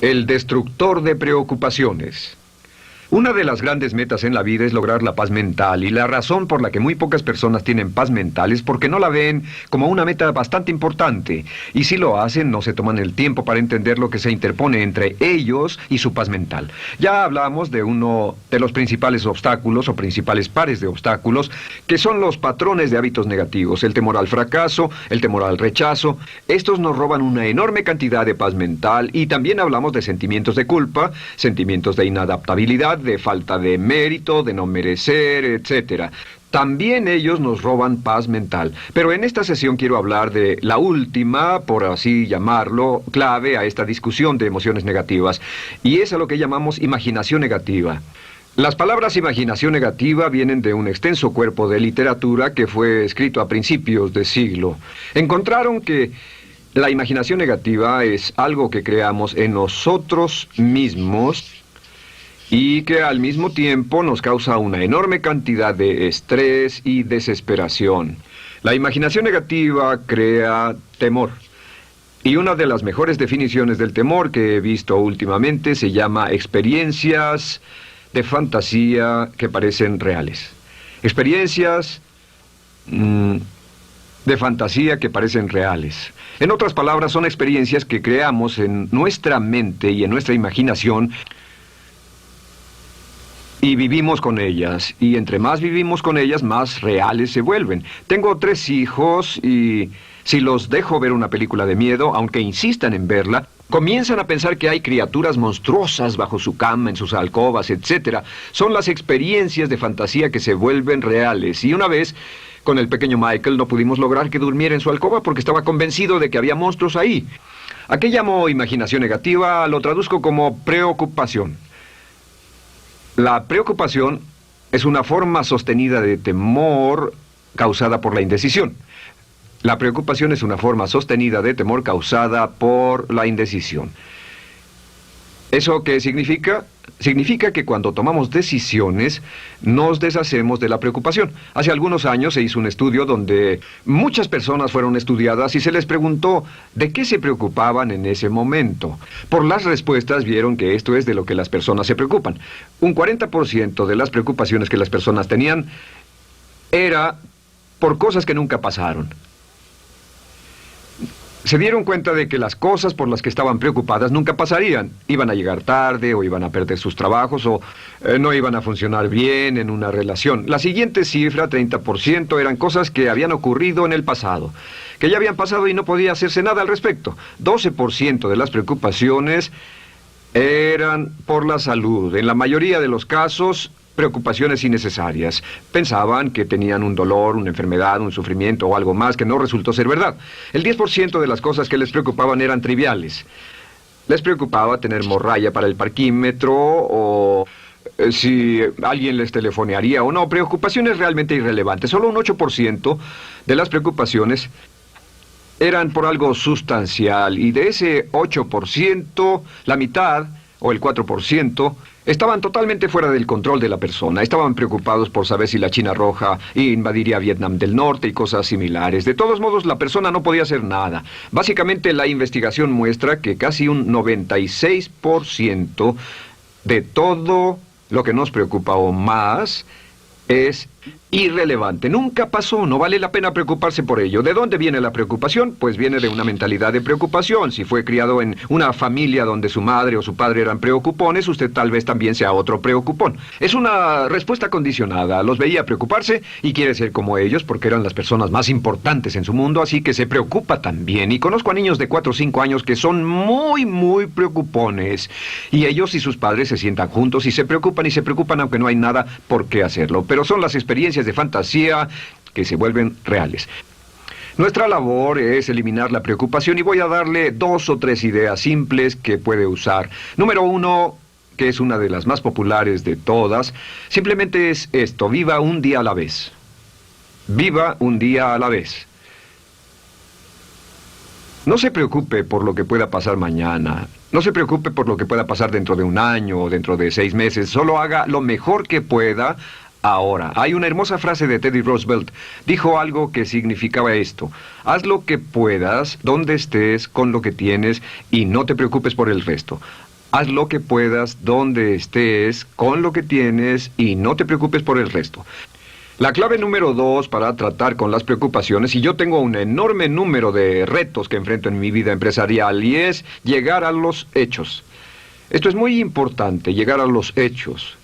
El destructor de preocupaciones. Una de las grandes metas en la vida es lograr la paz mental, y la razón por la que muy pocas personas tienen paz mental es porque no la ven como una meta bastante importante, y si lo hacen no se toman el tiempo para entender lo que se interpone entre ellos y su paz mental. Ya hablamos de uno de los principales obstáculos o principales pares de obstáculos, que son los patrones de hábitos negativos, el temor al fracaso, el temor al rechazo. Estos nos roban una enorme cantidad de paz mental, y también hablamos de sentimientos de culpa, sentimientos de inadaptabilidad, de falta de mérito, de no merecer, etc. También ellos nos roban paz mental. Pero en esta sesión quiero hablar de la última, por así llamarlo, clave a esta discusión de emociones negativas, y es a lo que llamamos imaginación negativa. Las palabras imaginación negativa vienen de un extenso cuerpo de literatura que fue escrito a principios de siglo. Encontraron que la imaginación negativa es algo que creamos en nosotros mismos y que al mismo tiempo nos causa una enorme cantidad de estrés y desesperación. La imaginación negativa crea temor. Y una de las mejores definiciones del temor que he visto últimamente se llama experiencias de fantasía que parecen reales. Experiencias de fantasía que parecen reales. En otras palabras, son experiencias que creamos en nuestra mente y en nuestra imaginación, y vivimos con ellas, y entre más vivimos con ellas, más reales se vuelven. Tengo 3 hijos, y si los dejo ver una película de miedo, aunque insistan en verla, comienzan a pensar que hay criaturas monstruosas bajo su cama, en sus alcobas, etc. Son las experiencias de fantasía que se vuelven reales. Y una vez, con el pequeño Michael, no pudimos lograr que durmiera en su alcoba porque estaba convencido de que había monstruos ahí. ¿A qué llamo imaginación negativa? Lo traduzco como preocupación. La preocupación es una forma sostenida de temor causada por la indecisión. La preocupación es una forma sostenida de temor causada por la indecisión. ¿Eso qué significa? Significa que cuando tomamos decisiones, nos deshacemos de la preocupación. Hace algunos años se hizo un estudio donde muchas personas fueron estudiadas y se les preguntó de qué se preocupaban en ese momento. Por las respuestas vieron que esto es de lo que las personas se preocupan. Un 40% de las preocupaciones que las personas tenían era por cosas que nunca pasaron. Se dieron cuenta de que las cosas por las que estaban preocupadas nunca pasarían. Iban a llegar tarde, o iban a perder sus trabajos, o no iban a funcionar bien en una relación. La siguiente cifra, 30%, eran cosas que habían ocurrido en el pasado, que ya habían pasado y no podía hacerse nada al respecto. 12% de las preocupaciones eran por la salud. En la mayoría de los casos, preocupaciones innecesarias. Pensaban que tenían un dolor, una enfermedad, un sufrimiento o algo más que no resultó ser verdad. El 10% de las cosas que les preocupaban eran triviales. Les preocupaba tener morralla para el parquímetro, o si alguien les telefonearía o no. Preocupaciones realmente irrelevantes. Solo un 8% de las preocupaciones eran por algo sustancial, y de ese 8%, la mitad, o el 4%, estaban totalmente fuera del control de la persona. Estaban preocupados por saber si la China Roja invadiría Vietnam del Norte y cosas similares. De todos modos, la persona no podía hacer nada. Básicamente, la investigación muestra que casi un 96% de todo lo que nos preocupa o más es irrelevante. Nunca pasó, no vale la pena preocuparse por ello. ¿De dónde viene la preocupación? Pues viene de una mentalidad de preocupación. Si fue criado en una familia donde su madre o su padre eran preocupones, usted tal vez también sea otro preocupón. Es una respuesta condicionada. Los veía preocuparse y quiere ser como ellos porque eran las personas más importantes en su mundo, así que se preocupa también. Y conozco a niños de 4 o 5 años que son muy preocupones. Y ellos y sus padres se sientan juntos y se preocupan aunque no hay nada por qué hacerlo. Pero son las experiencias de fantasía que se vuelven reales. Nuestra labor es eliminar la preocupación, y voy a darle 2 o 3 ideas simples que puede usar. Número 1, que es una de las más populares de todas, simplemente es esto: viva un día a la vez. Viva un día a la vez. No se preocupe por lo que pueda pasar mañana. No se preocupe por lo que pueda pasar dentro de un año o dentro de 6 meses. Solo haga lo mejor que pueda ahora. Hay una hermosa frase de Teddy Roosevelt. Dijo algo que significaba esto: haz lo que puedas, donde estés, con lo que tienes, y no te preocupes por el resto. Haz lo que puedas, donde estés, con lo que tienes y no te preocupes por el resto. La clave número 2 para tratar con las preocupaciones, y yo tengo un enorme número de retos que enfrento en mi vida empresarial, y es llegar a los hechos. Esto es muy importante, llegar a los hechos.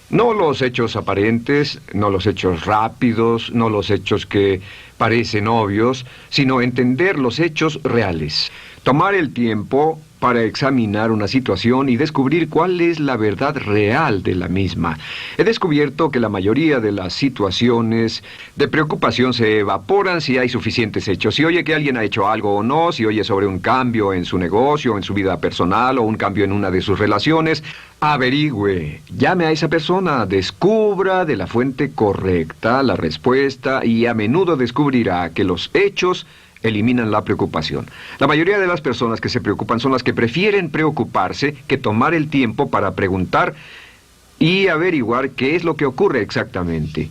No los hechos aparentes, no los hechos rápidos, no los hechos que parecen obvios, sino entender los hechos reales. Tomar el tiempo para examinar una situación y descubrir cuál es la verdad real de la misma. He descubierto que la mayoría de las situaciones de preocupación se evaporan si hay suficientes hechos. Si oye que alguien ha hecho algo o no, si oye sobre un cambio en su negocio, en su vida personal o un cambio en una de sus relaciones, averigüe, llame a esa persona, descubra de la fuente correcta la respuesta y a menudo descubrirá que los hechos eliminan la preocupación. La mayoría de las personas que se preocupan son las que prefieren preocuparse que tomar el tiempo para preguntar y averiguar qué es lo que ocurre exactamente.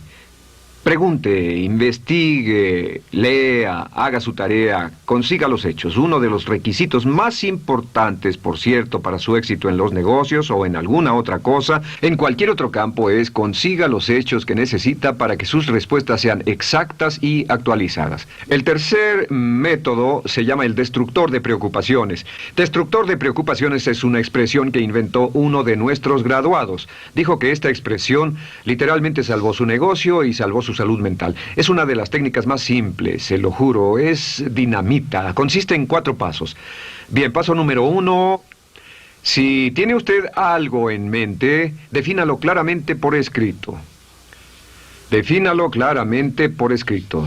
Pregunte, investigue, lea, haga su tarea, consiga los hechos. Uno de los requisitos más importantes, por cierto, para su éxito en los negocios o en alguna otra cosa, en cualquier otro campo, es consiga los hechos que necesita para que sus respuestas sean exactas y actualizadas. El tercer método se llama el destructor de preocupaciones. Destructor de preocupaciones es una expresión que inventó uno de nuestros graduados. Dijo que esta expresión literalmente salvó su negocio y salvó su salud mental. Es una de las técnicas más simples, se lo juro, es dinamita. Consiste en 4 pasos. Bien, paso número 1. Si tiene usted algo en mente, defínalo claramente por escrito. Defínalo claramente por escrito.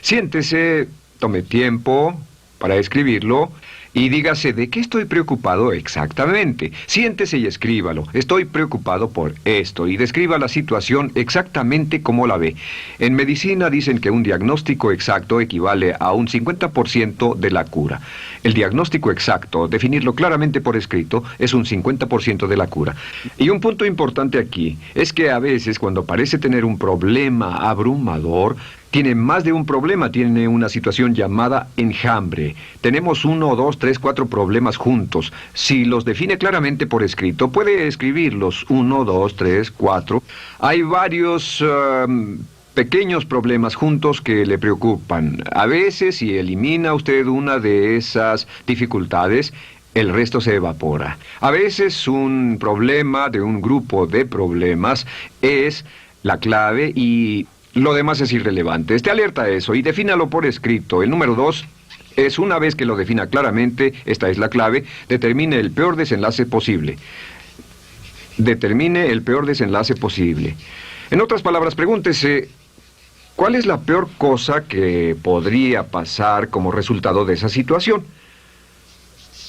Siéntese, tome tiempo para escribirlo y dígase de qué estoy preocupado exactamente. Siéntese y escríbalo. Estoy preocupado por esto y describa la situación exactamente como la ve. En medicina dicen que un diagnóstico exacto equivale a un 50% de la cura. El diagnóstico exacto, definirlo claramente por escrito, es un 50% de la cura. Y un punto importante aquí es que a veces cuando parece tener un problema abrumador, tiene más de un problema, tiene una situación llamada enjambre. Tenemos 1, 2, 3, 4 problemas juntos. Si los define claramente por escrito, puede escribirlos 1, 2, 3, 4. Hay varios pequeños problemas juntos que le preocupan. A veces, si elimina usted una de esas dificultades, el resto se evapora. A veces un problema de un grupo de problemas es la clave y lo demás es irrelevante. Esté alerta a eso y defínalo por escrito. El número 2 es, una vez que lo defina claramente, esta es la clave, determine el peor desenlace posible. Determine el peor desenlace posible. En otras palabras, pregúntese, ¿cuál es la peor cosa que podría pasar como resultado de esa situación?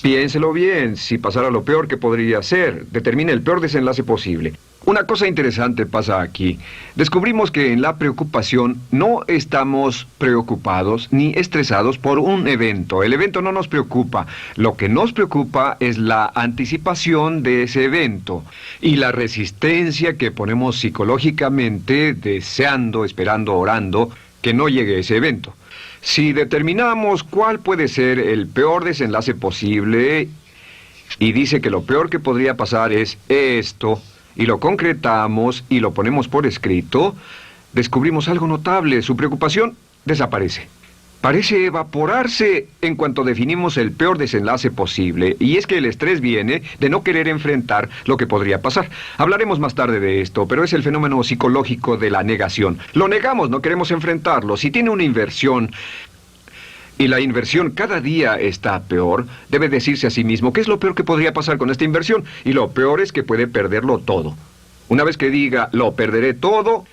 Piénselo bien, si pasara lo peor que podría ser, determine el peor desenlace posible. Una cosa interesante pasa aquí. Descubrimos que en la preocupación no estamos preocupados ni estresados por un evento. El evento no nos preocupa. Lo que nos preocupa es la anticipación de ese evento y la resistencia que ponemos psicológicamente deseando, esperando, orando que no llegue ese evento. Si determinamos cuál puede ser el peor desenlace posible y dice que lo peor que podría pasar es esto, y lo concretamos y lo ponemos por escrito, descubrimos algo notable. Su preocupación desaparece. Parece evaporarse en cuanto definimos el peor desenlace posible, y es que el estrés viene de no querer enfrentar lo que podría pasar. Hablaremos más tarde de esto, pero es el fenómeno psicológico de la negación. Lo negamos, no queremos enfrentarlo. Si tiene una inversión y la inversión cada día está peor, debe decirse a sí mismo, ¿qué es lo peor que podría pasar con esta inversión? Y lo peor es que puede perderlo todo. Una vez que diga, lo perderé todo,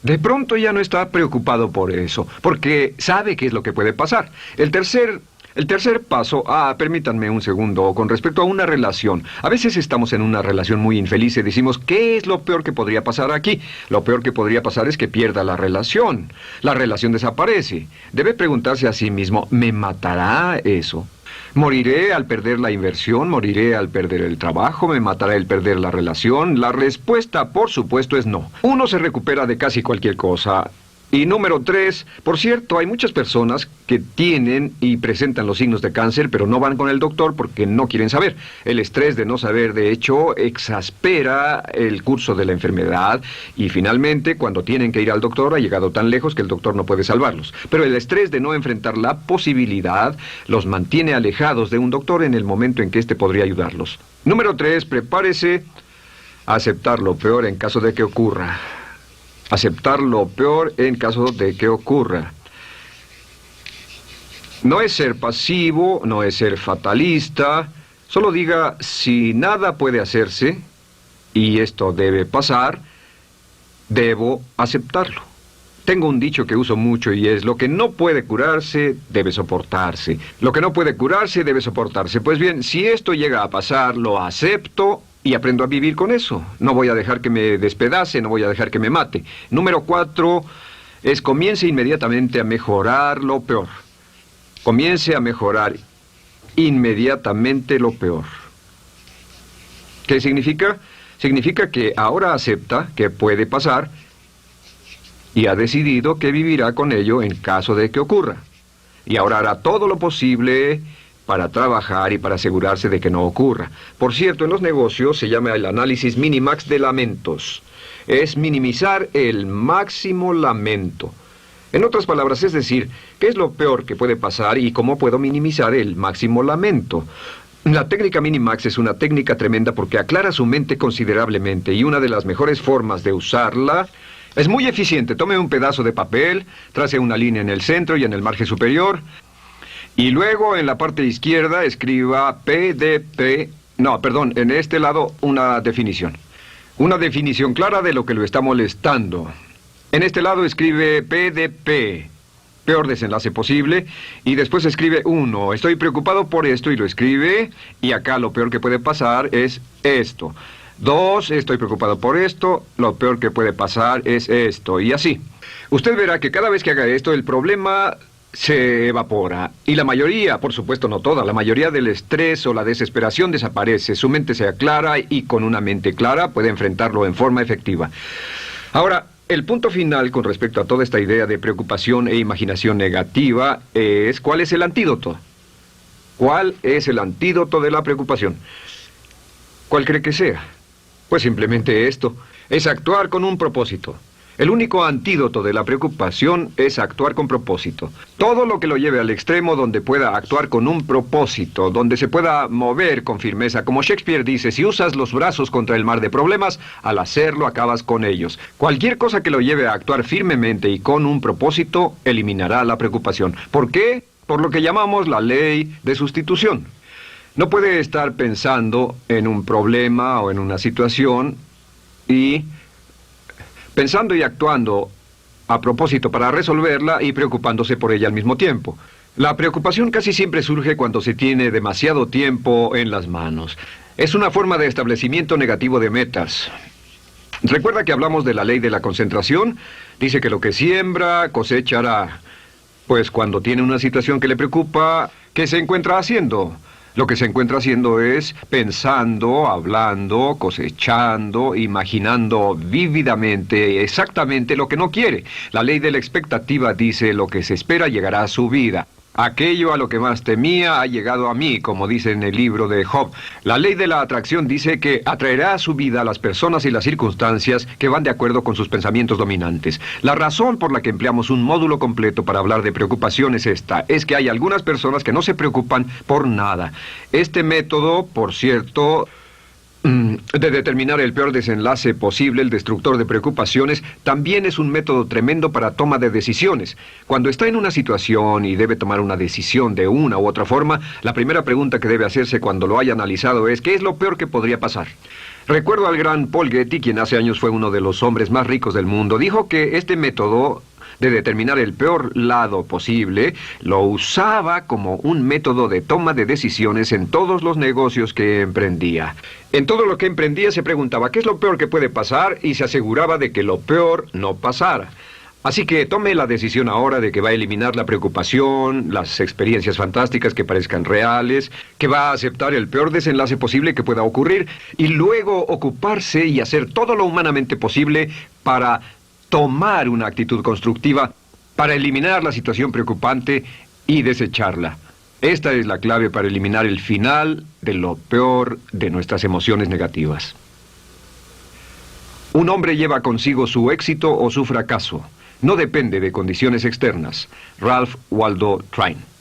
de pronto ya no está preocupado por eso, porque sabe qué es lo que puede pasar. El tercer paso, permítanme un segundo, con respecto a una relación. A veces estamos en una relación muy infeliz y decimos, ¿qué es lo peor que podría pasar aquí? Lo peor que podría pasar es que pierda la relación. La relación desaparece. Debe preguntarse a sí mismo, ¿me matará eso? ¿Moriré al perder la inversión? ¿Moriré al perder el trabajo? ¿Me matará el perder la relación? La respuesta, por supuesto, es no. Uno se recupera de casi cualquier cosa. Y número 3, por cierto, hay muchas personas que tienen y presentan los signos de cáncer, pero no van con el doctor porque no quieren saber. El estrés de no saber, de hecho, exaspera el curso de la enfermedad y finalmente, cuando tienen que ir al doctor, ha llegado tan lejos que el doctor no puede salvarlos. Pero el estrés de no enfrentar la posibilidad los mantiene alejados de un doctor en el momento en que éste podría ayudarlos. Número 3, prepárese a aceptar lo peor en caso de que ocurra. Aceptar lo peor en caso de que ocurra. No es ser pasivo, no es ser fatalista. Solo diga, si nada puede hacerse, y esto debe pasar, debo aceptarlo. Tengo un dicho que uso mucho y es, lo que no puede curarse, debe soportarse. Lo que no puede curarse, debe soportarse. Pues bien, si esto llega a pasar, lo acepto y aprendo a vivir con eso. No voy a dejar que me despedace, no voy a dejar que me mate. Número 4 es comience inmediatamente a mejorar lo peor. Comience a mejorar inmediatamente lo peor. ¿Qué significa? Significa que ahora acepta que puede pasar y ha decidido que vivirá con ello en caso de que ocurra. Y ahora hará todo lo posible para trabajar y para asegurarse de que no ocurra. Por cierto, en los negocios se llama el análisis minimax de lamentos. Es minimizar el máximo lamento. En otras palabras, es decir, ¿qué es lo peor que puede pasar y cómo puedo minimizar el máximo lamento? La técnica Minimax es una técnica tremenda porque aclara su mente considerablemente y una de las mejores formas de usarla es muy eficiente. Tome un pedazo de papel, trace una línea en el centro y en el margen superior y luego en la parte izquierda escriba PDP, en este lado una definición. Una definición clara de lo que lo está molestando. En este lado escribe PDP, peor desenlace posible, y después escribe 1, estoy preocupado por esto, y lo escribe, y acá lo peor que puede pasar es esto. 2, estoy preocupado por esto, lo peor que puede pasar es esto, y así. Usted verá que cada vez que haga esto, el problema se evapora, y la mayoría, por supuesto no toda, la mayoría del estrés o la desesperación desaparece, su mente se aclara, y con una mente clara puede enfrentarlo en forma efectiva. Ahora, el punto final con respecto a toda esta idea de preocupación e imaginación negativa es ¿cuál es el antídoto? ¿Cuál es el antídoto de la preocupación? ¿Cuál cree que sea? Pues simplemente esto, es actuar con un propósito. El único antídoto de la preocupación es actuar con propósito. Todo lo que lo lleve al extremo donde pueda actuar con un propósito, donde se pueda mover con firmeza. Como Shakespeare dice, si usas los brazos contra el mar de problemas, al hacerlo acabas con ellos. Cualquier cosa que lo lleve a actuar firmemente y con un propósito, eliminará la preocupación. ¿Por qué? Por lo que llamamos la ley de sustitución. No puede estar pensando en un problema o en una situación y pensando y actuando a propósito para resolverla y preocupándose por ella al mismo tiempo. La preocupación casi siempre surge cuando se tiene demasiado tiempo en las manos. Es una forma de establecimiento negativo de metas. ¿Recuerda que hablamos de la ley de la concentración? Dice que lo que siembra, cosechará. Pues cuando tiene una situación que le preocupa, ¿qué se encuentra haciendo? Lo que se encuentra haciendo es pensando, hablando, cosechando, imaginando vívidamente exactamente lo que no quiere. La ley de la expectativa dice lo que se espera llegará a su vida. Aquello a lo que más temía ha llegado a mí, como dice en el libro de Job. La ley de la atracción dice que atraerá a su vida a las personas y las circunstancias que van de acuerdo con sus pensamientos dominantes. La razón por la que empleamos un módulo completo para hablar de preocupación es esta. Es que hay algunas personas que no se preocupan por nada. Este método, por cierto, de determinar el peor desenlace posible, el destructor de preocupaciones, también es un método tremendo para toma de decisiones. Cuando está en una situación y debe tomar una decisión de una u otra forma, la primera pregunta que debe hacerse cuando lo haya analizado es ¿qué es lo peor que podría pasar? Recuerdo al gran Paul Getty, quien hace años fue uno de los hombres más ricos del mundo, dijo que este método de determinar el peor lado posible, lo usaba como un método de toma de decisiones en todos los negocios que emprendía. En todo lo que emprendía se preguntaba ¿qué es lo peor que puede pasar? Y se aseguraba de que lo peor no pasara. Así que tome la decisión ahora de que va a eliminar la preocupación, las experiencias fantásticas que parezcan reales, que va a aceptar el peor desenlace posible que pueda ocurrir y luego ocuparse y hacer todo lo humanamente posible para tomar una actitud constructiva para eliminar la situación preocupante y desecharla. Esta es la clave para eliminar el final de lo peor de nuestras emociones negativas. Un hombre lleva consigo su éxito o su fracaso. No depende de condiciones externas. Ralph Waldo Trine.